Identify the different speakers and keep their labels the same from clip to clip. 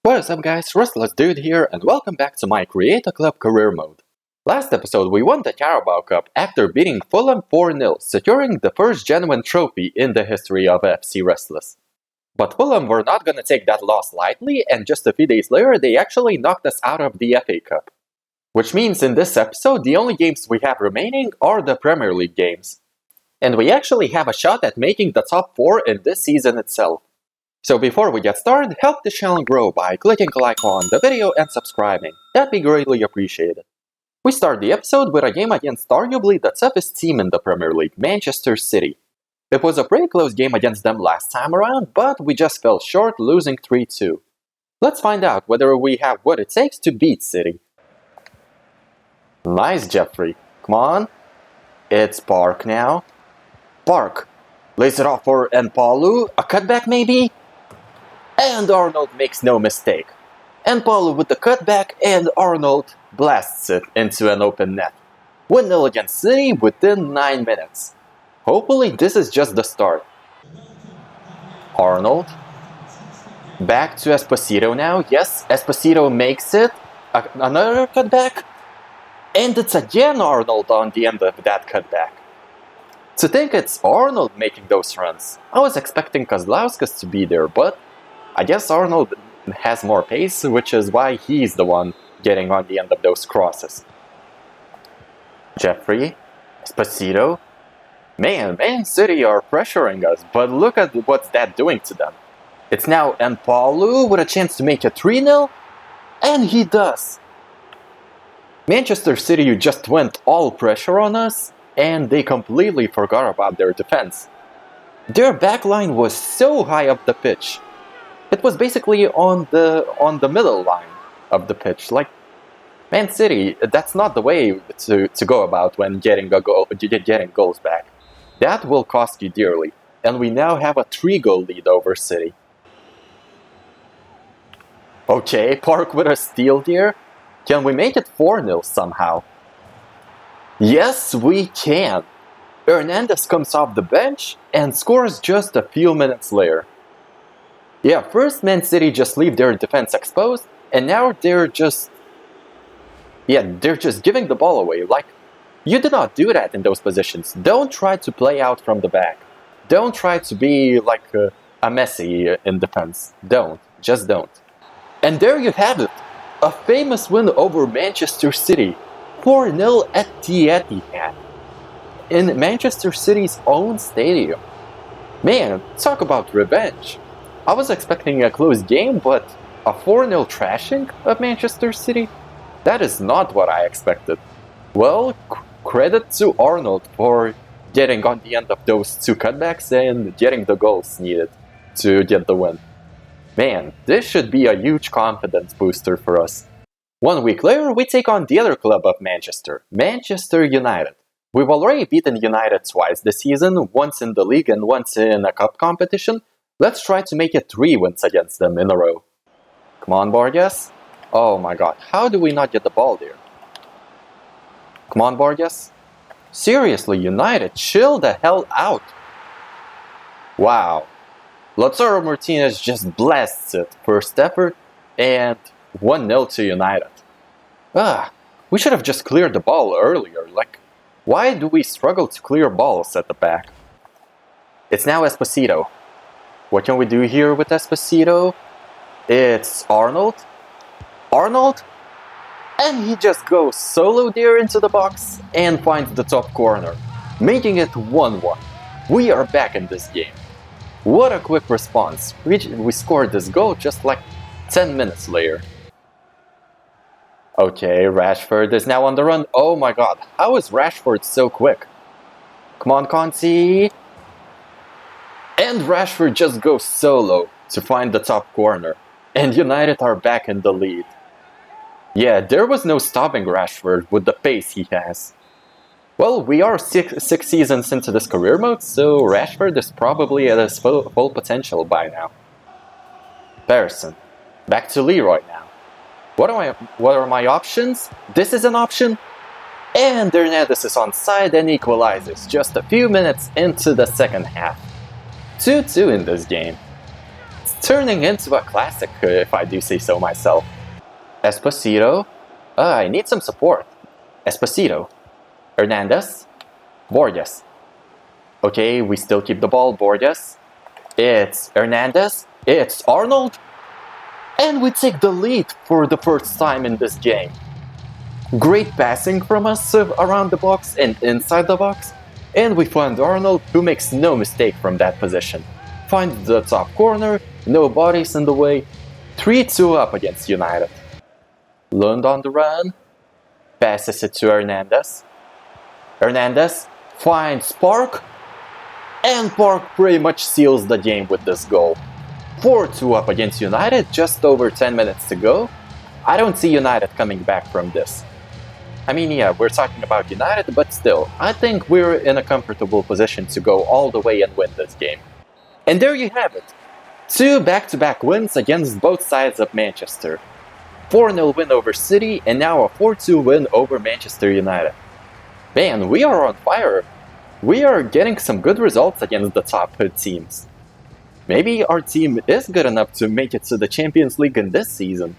Speaker 1: What is up guys, Restless Dude here and welcome back to my Create a Club career mode. Last episode we won the Carabao Cup after beating Fulham 4-0, securing the first genuine trophy in the history of FC Restless. But Fulham were not gonna take that loss lightly, and just a few days later they actually knocked us out of the FA Cup. Which means in this episode the only games we have remaining are the Premier League games. And we actually have a shot at making the top 4 in this season itself. So before we get started, help the channel grow by clicking a like on the video and subscribing. That'd be greatly appreciated. We start the episode with a game against arguably the toughest team in the Premier League, Manchester City. It was a pretty close game against them last time around, but we just fell short, losing 3-2. Let's find out whether we have what it takes to beat City. Nice, Jeffrey. Come on. It's Park now. Park. Lays it off for Eneba. A cutback maybe? And Arnold makes no mistake. Eneba with the cutback, and Arnold blasts it into an open net. 1-0 against City within 9 minutes. Hopefully this is just the start. Arnold. Back to Esposito now. Yes, Esposito makes it. Another cutback. And it's again Arnold on the end of that cutback. To think it's Arnold making those runs. I was expecting Kozlauskas to be there, but I guess Arnold has more pace, which is why he's the one getting on the end of those crosses. Jeffrey, Esposito. Man City are pressuring us, but look at what's that doing to them. It's now Eneba with a chance to make it 3-0, and he does. Manchester City just went all pressure on us, and they completely forgot about their defense. Their backline was so high up the pitch. It was basically on the middle line of the pitch. Like, Man City, that's not the way to go about when getting goals back. That will cost you dearly, and we now have a 3-goal lead over City. Okay, Park with a steal here. Can we make it 4-0 somehow? Yes, we can! Hernandez comes off the bench and scores just a few minutes later. Yeah, first Man City just leave their defense exposed, and now they're just giving the ball away. Like, you do not do that in those positions. Don't try to play out from the back. Don't try to be like a Messi in defense. Just don't. And there you have it, a famous win over Manchester City. 4-0 at the Etihad, in Manchester City's own stadium. Man, talk about revenge. I was expecting a close game, but a 4-0 trashing of Manchester City? That is not what I expected. Well, credit to Arnold for getting on the end of those 2 cutbacks and getting the goals needed to get the win. Man, this should be a huge confidence booster for us. 1 week later, we take on the other club of Manchester, Manchester United. We've already beaten United twice this season, once in the league and once in a cup competition. Let's try to make it 3 wins against them in a row. Come on, Borges. Oh my god, how do we not get the ball there? Come on, Borges. Seriously, United, chill the hell out. Wow. Lautaro Martinez just blasts it, first effort, and 1-0 to United. We should have just cleared the ball earlier. Like, why do we struggle to clear balls at the back? It's now Esposito. What can we do here with Esposito? It's Arnold. Arnold? And he just goes solo there into the box and finds the top corner, making it 1-1. We are back in this game. What a quick response. We scored this goal just like 10 minutes later. Okay, Rashford is now on the run. Oh my god, how is Rashford so quick? Come on, Conti. And Rashford just goes solo to find the top corner. And United are back in the lead. Yeah, there was no stopping Rashford with the pace he has. Well, we are six seasons into this career mode, so Rashford is probably at his full potential by now. Pearson. Back to Leroy now. What are my options? This is an option. And Hernandez is onside and equalizes just a few minutes into the second half. 2-2 in this game. Turning into a classic, if I do say so myself. Esposito. I need some support. Esposito. Hernandez. Borges. Okay, we still keep the ball, Borges. It's Hernandez. It's Arnold. And we take the lead for the first time in this game. Great passing from us around the box and inside the box. And we find Arnold, who makes no mistake from that position. Finds the top corner, no bodies in the way. 3-2 up against United. Lund on the run. Passes it to Hernandez. Hernandez finds Park. And Park pretty much seals the game with this goal. 4-2 up against United, just over 10 minutes to go. I don't see United coming back from this. I mean, yeah, we're talking about United, but still, I think we're in a comfortable position to go all the way and win this game. And there you have it. 2 back-to-back wins against both sides of Manchester. 4-0 win over City, and now a 4-2 win over Manchester United. Man, we are on fire. We are getting some good results against the top teams. Maybe our team is good enough to make it to the Champions League in this season.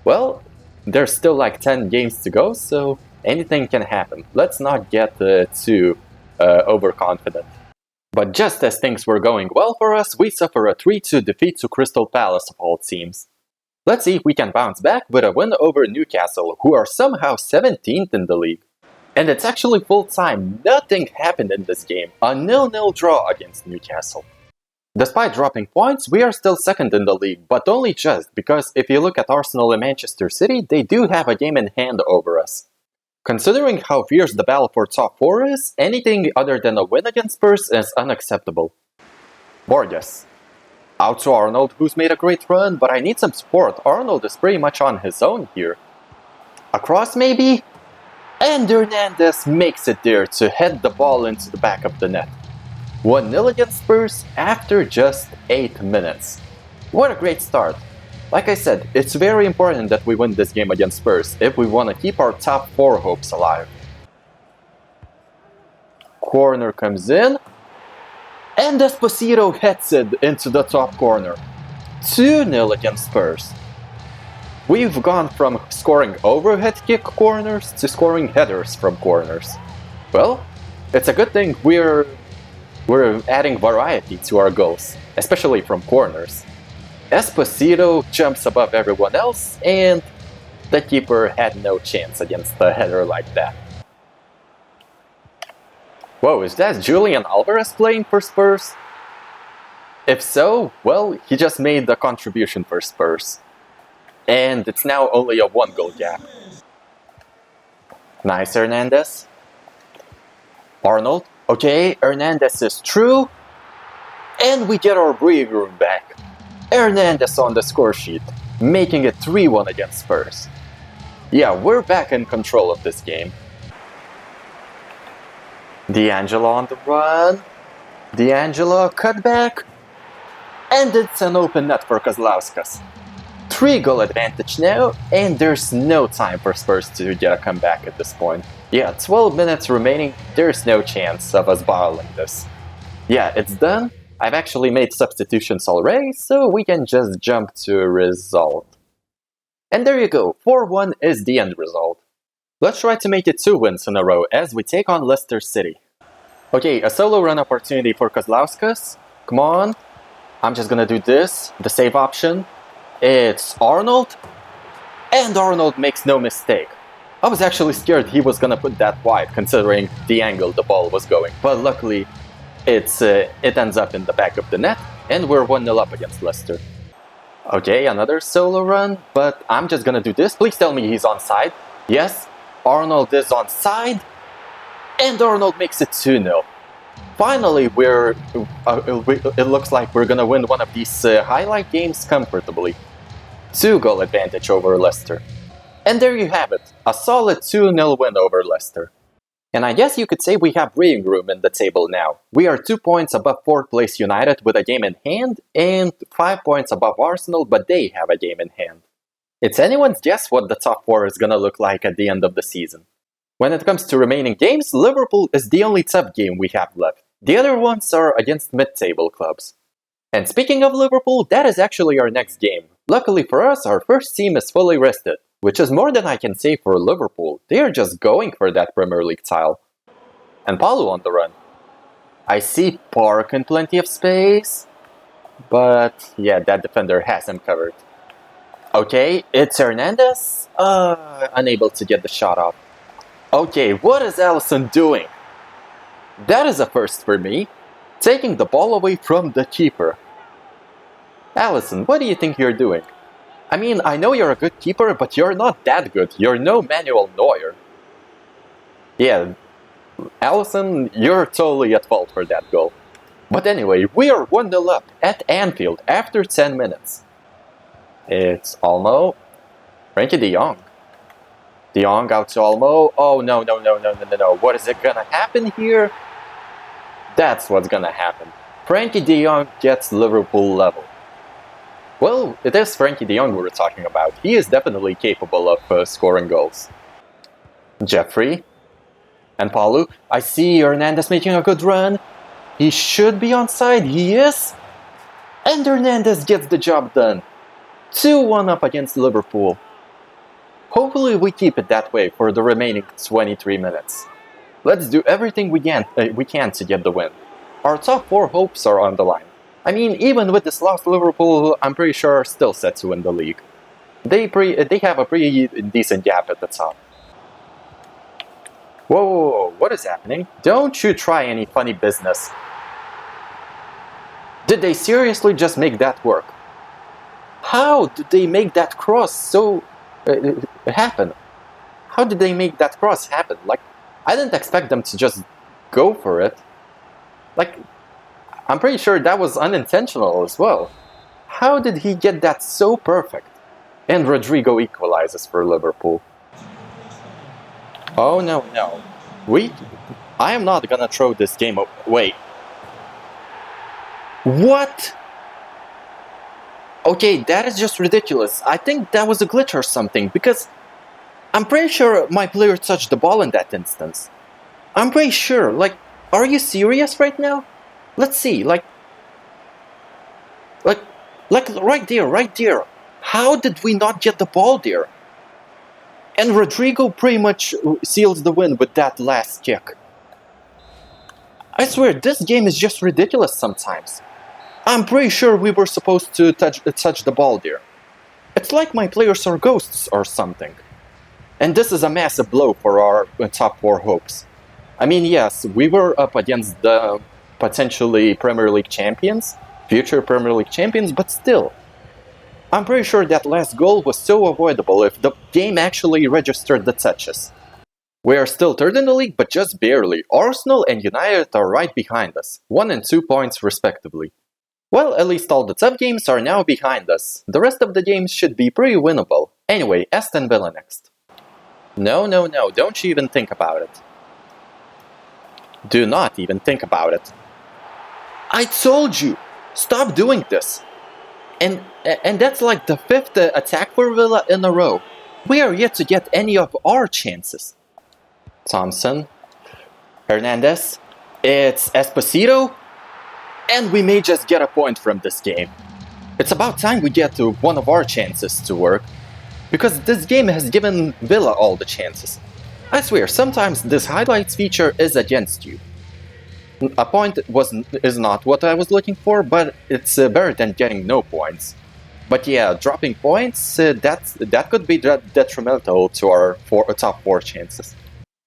Speaker 1: Well, there's still like 10 games to go, so anything can happen. Let's not get too overconfident. But just as things were going well for us, we suffer a 3-2 defeat to Crystal Palace of all teams. Let's see if we can bounce back with a win over Newcastle, who are somehow 17th in the league. And it's actually full time, nothing happened in this game, a 0-0 draw against Newcastle. Despite dropping points, we are still second in the league, but only just, because if you look at Arsenal and Manchester City, they do have a game in hand over us. Considering how fierce the battle for top 4 is, anything other than a win against Spurs is unacceptable. Borges. Out to Arnold, who's made a great run, but I need some support. Arnold is pretty much on his own here. Across maybe? And Hernandez makes it there to head the ball into the back of the net. 1-0 against Spurs after just 8 minutes. What a great start. Like I said, it's very important that we win this game against Spurs if we want to keep our top 4 hopes alive. Corner comes in. And Esposito heads it into the top corner. 2-0 against Spurs. We've gone from scoring overhead kick corners to scoring headers from corners. Well, it's a good thing we're adding variety to our goals, especially from corners. Esposito jumps above everyone else, and the keeper had no chance against a header like that. Whoa, is that Julian Alvarez playing for Spurs? If so, well, he just made the contribution for Spurs. And it's now only a 1-goal gap. Nice, Hernandez. Arnold. Okay, Hernandez is through. And we get our breathing room back. Hernandez on the score sheet, making it 3-1 against Spurs. Yeah, we're back in control of this game. D'Angelo on the run. D'Angelo cut back. And it's an open net for Kozlauskas. 3-goal advantage now, and there's no time for Spurs to get a comeback at this point. Yeah, 12 minutes remaining, there's no chance of us bottling this. Yeah, it's done. I've actually made substitutions already, so we can just jump to a result. And there you go, 4-1 is the end result. Let's try to make it 2 wins in a row as we take on Leicester City. Okay, a solo run opportunity for Kozlauskas. Come on. I'm just gonna do this, the save option. It's Arnold. And Arnold makes no mistake. I was actually scared he was gonna put that wide, considering the angle the ball was going. But luckily, it ends up in the back of the net, and we're 1-0 up against Leicester. Okay, another solo run, but I'm just gonna do this. Please tell me he's onside. Yes, Arnold is onside, and Arnold makes it 2-0. Finally, it looks like we're gonna win one of these highlight games comfortably. 2-goal advantage over Leicester. And there you have it, a solid 2-0 win over Leicester. And I guess you could say we have breathing room in the table now. We are 2 points above 4th place United with a game in hand, and 5 points above Arsenal, but they have a game in hand. It's anyone's guess what the top 4 is gonna look like at the end of the season. When it comes to remaining games, Liverpool is the only tough game we have left. The other ones are against mid-table clubs. And speaking of Liverpool, that is actually our next game. Luckily for us, our first team is fully rested, which is more than I can say for Liverpool. They are just going for that Premier League title. And Palu on the run. I see Park in plenty of space, but yeah, that defender has him covered. Okay, it's Hernandez. Unable to get the shot off. Okay, what is Alisson doing? That is a first for me. Taking the ball away from the keeper. Alisson, what do you think you're doing? I mean, I know you're a good keeper, but you're not that good. You're no Manuel Neuer. Yeah, Alisson, you're totally at fault for that goal. But anyway, we are 1-0 up at Anfield after 10 minutes. It's Olmo. Frankie de Jong. De Jong out to Olmo. Oh, no. What is it gonna happen here? That's what's gonna happen. Frankie de Jong gets Liverpool level. Well, it is Frankie de Jong we were talking about. He is definitely capable of scoring goals. Jeffrey. And Palu. I see Hernandez making a good run. He should be onside. He is. And Hernandez gets the job done. 2-1 up against Liverpool. Hopefully we keep it that way for the remaining 23 minutes. Let's do everything we can to get the win. Our top 4 hopes are on the line. I mean, even with this loss, Liverpool, I'm pretty sure, are still set to win the league. They have a pretty decent gap at the top. Whoa, what is happening? Don't you try any funny business. Did they seriously just make that work? How did they make that cross happen? How did they make that cross happen? Like, I didn't expect them to just go for it. Like, I'm pretty sure that was unintentional as well. How did he get that so perfect? And Rodrigo equalizes for Liverpool. Oh, no. I am not gonna throw this game away. What? Okay, that is just ridiculous. I think that was a glitch or something, because I'm pretty sure my player touched the ball in that instance. I'm pretty sure. Like, are you serious right now? Let's see, like right there. How did we not get the ball there? And Rodrigo pretty much seals the win with that last kick. I swear, this game is just ridiculous sometimes. I'm pretty sure we were supposed to touch the ball there. It's like my players are ghosts or something. And this is a massive blow for our top 4 hopes. I mean, yes, we were up against the potentially Premier League champions, future Premier League champions, but still. I'm pretty sure that last goal was so avoidable if the game actually registered the touches. We are still third in the league, but just barely. Arsenal and United are right behind us, 1 and 2 points respectively. Well, at least all the tough games are now behind us. The rest of the games should be pretty winnable. Anyway, Aston Villa next. No, don't you even think about it. Do not even think about it. I told you! Stop doing this! And that's like the 5th attack for Villa in a row. We are yet to get any of our chances. Thompson. Hernandez. It's Esposito. And we may just get a point from this game. It's about time we get to one of our chances to work. Because this game has given Villa all the chances. I swear, sometimes this highlights feature is against you. A point is not what I was looking for, but it's better than getting no points. But yeah, dropping points, that could be detrimental to our top 4 chances.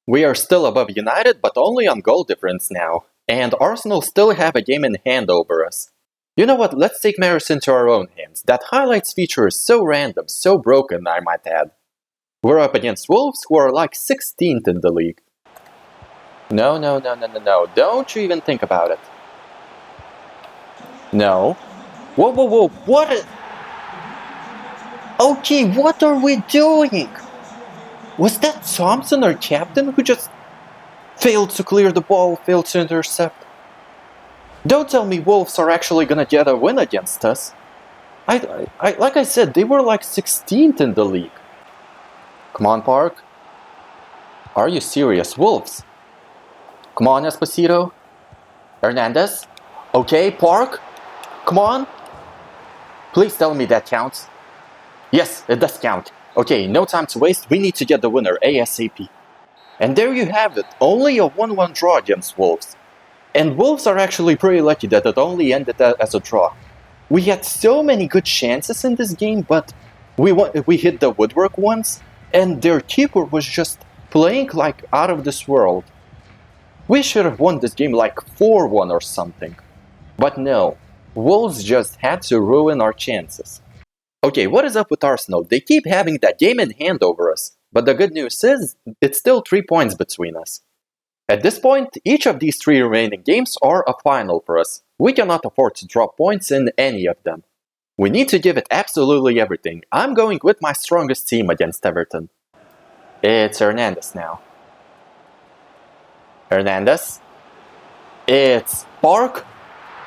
Speaker 1: We are still above United, but only on goal difference now. And Arsenal still have a game in hand over us. You know what, let's take matters into our own hands. That highlights feature is so random, so broken, I might add. We're up against Wolves, who are like 16th in the league. No. Don't you even think about it. No. Whoa. What? Okay, what are we doing? Was that Thompson, our captain, who just failed to clear the ball, failed to intercept? Don't tell me Wolves are actually gonna get a win against us. Like I said, they were like 16th in the league. Come on, Park. Are you serious? Wolves. Come on, Esposito. Hernandez. Okay, Park. Come on! Please tell me that counts. Yes, it does count. Okay, no time to waste, we need to get the winner ASAP. And there you have it, only a 1-1 draw against Wolves. And Wolves are actually pretty lucky that it only ended as a draw. We had so many good chances in this game, but we hit the woodwork once, and their keeper was just playing like out of this world. We should have won this game like 4-1 or something. But no, Wolves just had to ruin our chances. Okay, what is up with Arsenal? They keep having that game in hand over us, but the good news is, it's still 3 points between us. At this point, each of these 3 remaining games are a final for us. We cannot afford to drop points in any of them. We need to give it absolutely everything. I'm going with my strongest team against Everton. It's Hernandez now. Hernandez. It's Park.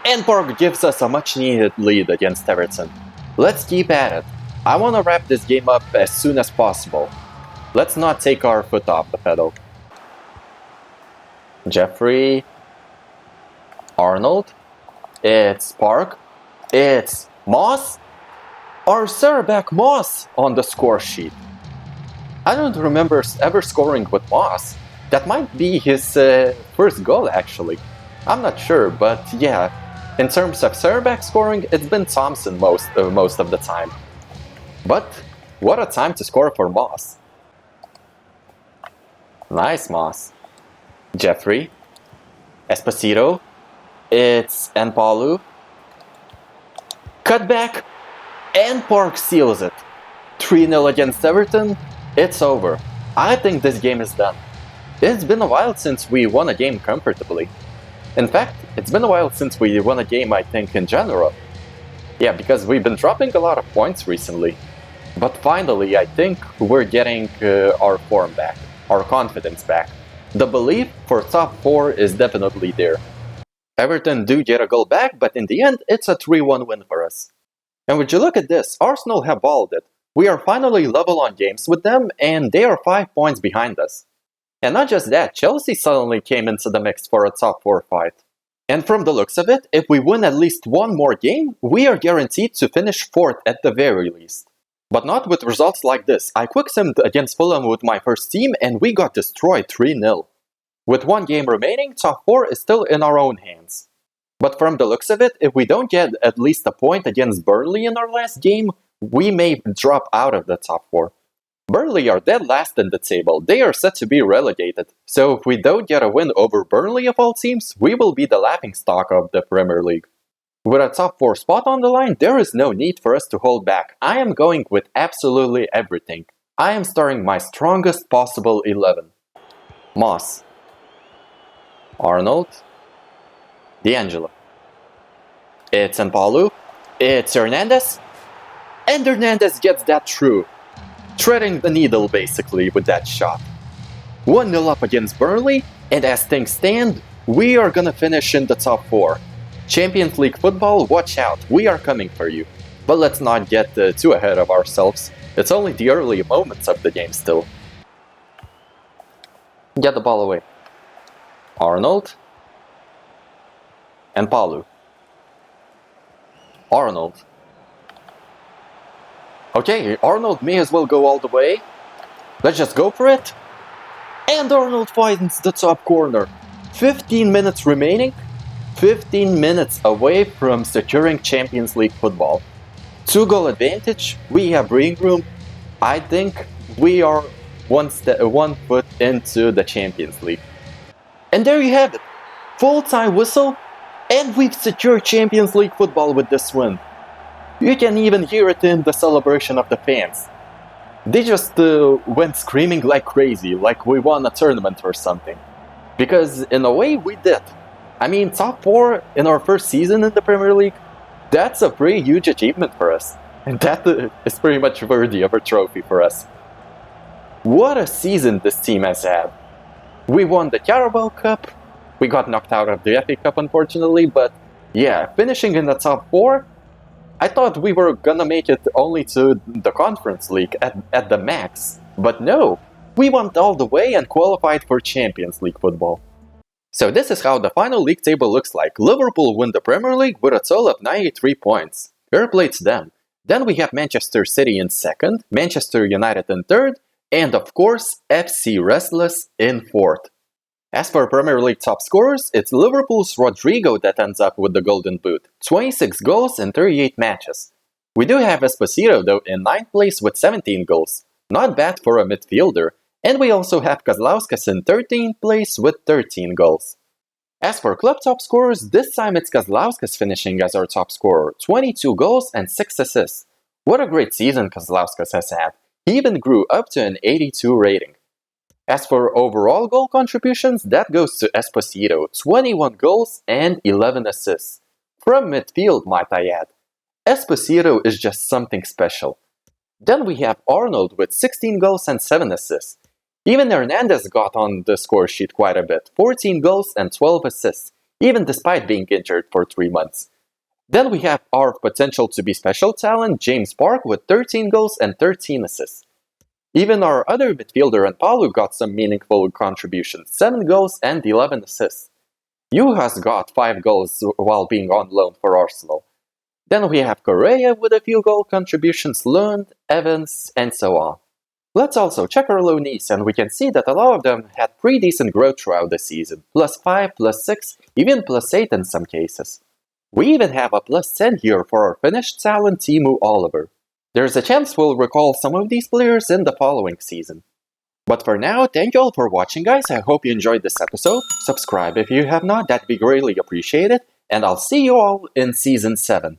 Speaker 1: And Park gives us a much needed lead against Everton. Let's keep at it. I want to wrap this game up as soon as possible. Let's not take our foot off the pedal. Jeffrey. Arnold. It's Park. It's Moss. Our Sarabak Moss on the score sheet. I don't remember ever scoring with Moss. That might be his first goal actually. I'm not sure, but yeah. In terms of Sarabak scoring, it's been Thompson most of the time. But what a time to score for Moss. Nice, Moss. Jeffrey. Esposito. It's Npalu. Cutback. And Park seals it. 3-0 against Everton. It's over. I think this game is done. It's been a while since we won a game comfortably. In fact, it's been a while since we won a game, I think, in general. Yeah, because we've been dropping a lot of points recently. But finally, I think we're getting our form back, our confidence back. The belief for top 4 is definitely there. Everton do get a goal back, but in the end, it's a 3-1 win for us. And would you look at this, Arsenal have balled it. We are finally level on games with them, and they are 5 points behind us. And not just that, Chelsea suddenly came into the mix for a top 4 fight. And from the looks of it, if we win at least one more game, we are guaranteed to finish 4th at the very least. But not with results like this. I quick-simmed against Fulham with my first team and we got destroyed 3-0. With one game remaining, top 4 is still in our own hands. But from the looks of it, if we don't get at least a point against Burnley in our last game, we may drop out of the top 4. Burnley are dead last in the table, they are set to be relegated, so if we don't get a win over Burnley of all teams, we will be the laughingstock of the Premier League. With a top 4 spot on the line, there is no need for us to hold back. I am going with absolutely everything. I am starting my strongest possible 11. Moss. Arnold. D'Angelo. It's Npalu. It's Hernandez. And Hernandez gets that through. Threading the needle basically with that shot. 1-0 up against Burnley, and as things stand, we are gonna finish in the top 4. Champions League football, watch out, we are coming for you. But let's not get too ahead of ourselves. It's only the early moments of the game still. Get the ball away. Arnold. Npalu. Arnold. Okay, Arnold may as well go all the way. Let's just go for it. And Arnold finds the top corner. 15 minutes remaining. 15 minutes away from securing Champions League football. 2-goal advantage. We have breathing room. I think we are one foot into the Champions League. And there you have it. Full-time whistle. And we've secured Champions League football with this win. You can even hear it in the celebration of the fans. They just went screaming like crazy, like we won a tournament or something. Because in a way we did. I mean, top 4 in our first season in the Premier League, that's a pretty huge achievement for us. And that is pretty much worthy of a trophy for us. What a season this team has had. We won the Carabao Cup. We got knocked out of the FA Cup unfortunately, but yeah, finishing in the top 4, I thought we were gonna make it only to the Conference League at the max. But no, we went all the way and qualified for Champions League football. So this is how the final league table looks like. Liverpool win the Premier League with a total of 93 points. Fair play to them. Then we have Manchester City in second, Manchester United in third, and of course FC Restless in fourth. As for Premier League top scorers, it's Liverpool's Rodrigo that ends up with the Golden Boot, 26 goals in 38 matches. We do have Esposito though in 9th place with 17 goals, not bad for a midfielder, and we also have Kazlauskas in 13th place with 13 goals. As for club top scorers, this time it's Kazlauskas finishing as our top scorer, 22 goals and 6 assists. What a great season Kazlauskas has had. He even grew up to an 82 rating. As for overall goal contributions, that goes to Esposito, 21 goals and 11 assists. From midfield, might I add. Esposito is just something special. Then we have Arnold with 16 goals and 7 assists. Even Hernandez got on the score sheet quite a bit, 14 goals and 12 assists, even despite being injured for 3 months. Then we have our potential to be special talent, James Park, with 13 goals and 13 assists. Even our other midfielder Paulo got some meaningful contributions, 7 goals and 11 assists. Juhas got 5 goals while being on loan for Arsenal. Then we have Correa with a few goal contributions, Lund, Evans, and so on. Let's also check our loanees, and we can see that a lot of them had pretty decent growth throughout the season, +5, +6, even +8 in some cases. We even have a +10 here for our Finnish talent Teemu Oliver. There's a chance we'll recall some of these players in the following season. But for now, thank you all for watching guys, I hope you enjoyed this episode. Subscribe if you have not, that'd be greatly appreciated, and I'll see you all in Season 7.